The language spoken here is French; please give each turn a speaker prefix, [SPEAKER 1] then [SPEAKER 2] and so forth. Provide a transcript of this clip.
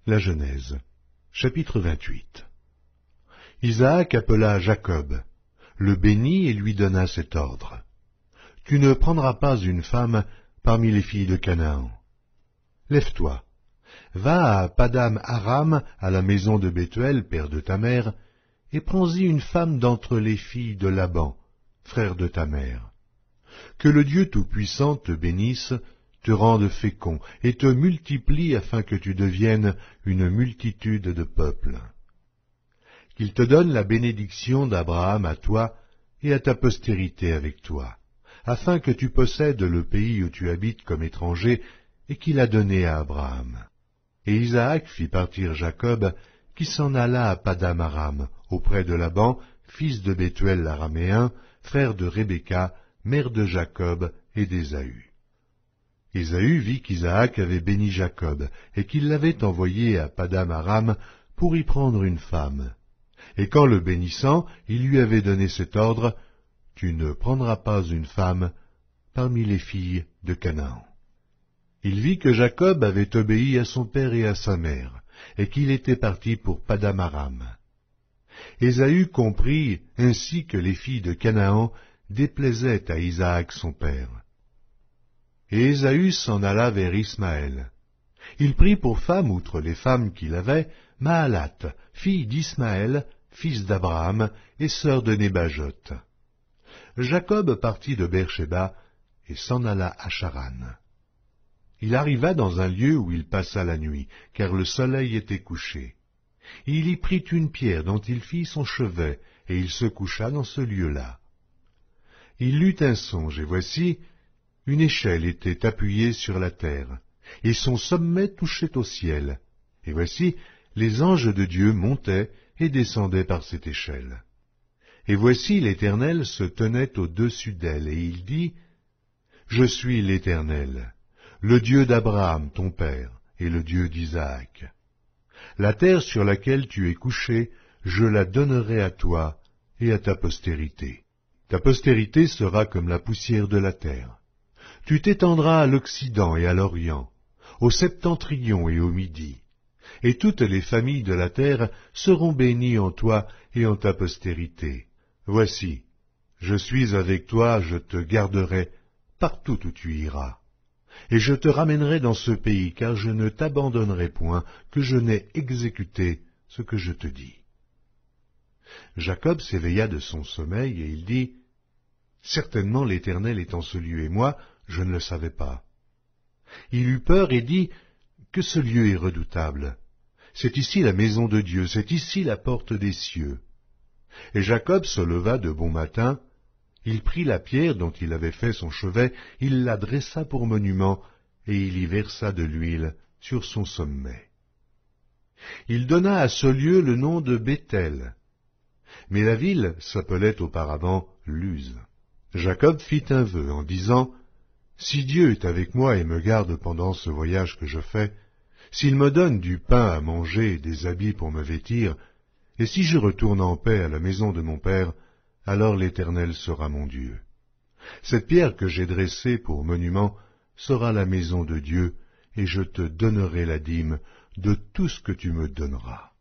[SPEAKER 1] La Genèse, chapitre 28. Isaac appela Jacob, le bénit et lui donna cet ordre. Tu ne prendras pas une femme parmi les filles de Canaan. Lève-toi, va à Padam Aram, à la maison de Bethuel, père de ta mère, et prends-y une femme d'entre les filles de Laban, frère de ta mère. Que le Dieu Tout-Puissant te bénisse, te rende fécond, et te multiplie afin que tu deviennes une multitude de peuples. Qu'il te donne la bénédiction d'Abraham à toi et à ta postérité avec toi, afin que tu possèdes le pays où tu habites comme étranger, et qu'il a donné à Abraham. Et Isaac fit partir Jacob, qui s'en alla à Padam Aram, auprès de Laban, fils de Bethuel l'araméen, frère de Rebecca, mère de Jacob et d'Ésaü. Ésaü vit qu'Isaac avait béni Jacob, et qu'il l'avait envoyé à Padam Aram pour y prendre une femme. Et qu'en le bénissant, il lui avait donné cet ordre, « Tu ne prendras pas une femme parmi les filles de Canaan. » Il vit que Jacob avait obéi à son père et à sa mère, et qu'il était parti pour Padam Aram. Ésaü comprit ainsi que les filles de Canaan déplaisaient à Isaac son père. Et Ésaü s'en alla vers Ismaël. Il prit pour femme, outre les femmes qu'il avait, Mahalat, fille d'Ismaël, fils d'Abraham, et sœur de Nébajot. Jacob partit de Beer-Shéba et s'en alla à Charan. Il arriva dans un lieu où il passa la nuit, car le soleil était couché. Il y prit une pierre dont il fit son chevet, et il se coucha dans ce lieu-là. Il eut un songe, et voici, une échelle était appuyée sur la terre, et son sommet touchait au ciel. Et voici, les anges de Dieu montaient et descendaient par cette échelle. Et voici l'Éternel se tenait au-dessus d'elle, et il dit, « Je suis l'Éternel, le Dieu d'Abraham, ton père, et le Dieu d'Isaac. La terre sur laquelle tu es couché, je la donnerai à toi et à ta postérité. Ta postérité sera comme la poussière de la terre. Tu t'étendras à l'Occident et à l'Orient, au septentrion et au Midi, et toutes les familles de la terre seront bénies en toi et en ta postérité. Voici, je suis avec toi, je te garderai partout où tu iras. Et je te ramènerai dans ce pays, car je ne t'abandonnerai point, que je n'ai exécuté ce que je te dis. » Jacob s'éveilla de son sommeil, et il dit, « Certainement l'Éternel est en ce lieu, et moi, je ne le savais pas. » Il eut peur et dit, « Que ce lieu est redoutable. C'est ici la maison de Dieu, c'est ici la porte des cieux. » Et Jacob se leva de bon matin, il prit la pierre dont il avait fait son chevet, il la dressa pour monument, et il y versa de l'huile sur son sommet. Il donna à ce lieu le nom de Béthel, mais la ville s'appelait auparavant Luz. Jacob fit un vœu en disant, « Si Dieu est avec moi et me garde pendant ce voyage que je fais, s'il me donne du pain à manger et des habits pour me vêtir, et si je retourne en paix à la maison de mon père, alors l'Éternel sera mon Dieu. Cette pierre que j'ai dressée pour monument sera la maison de Dieu, et je te donnerai la dîme de tout ce que tu me donneras. »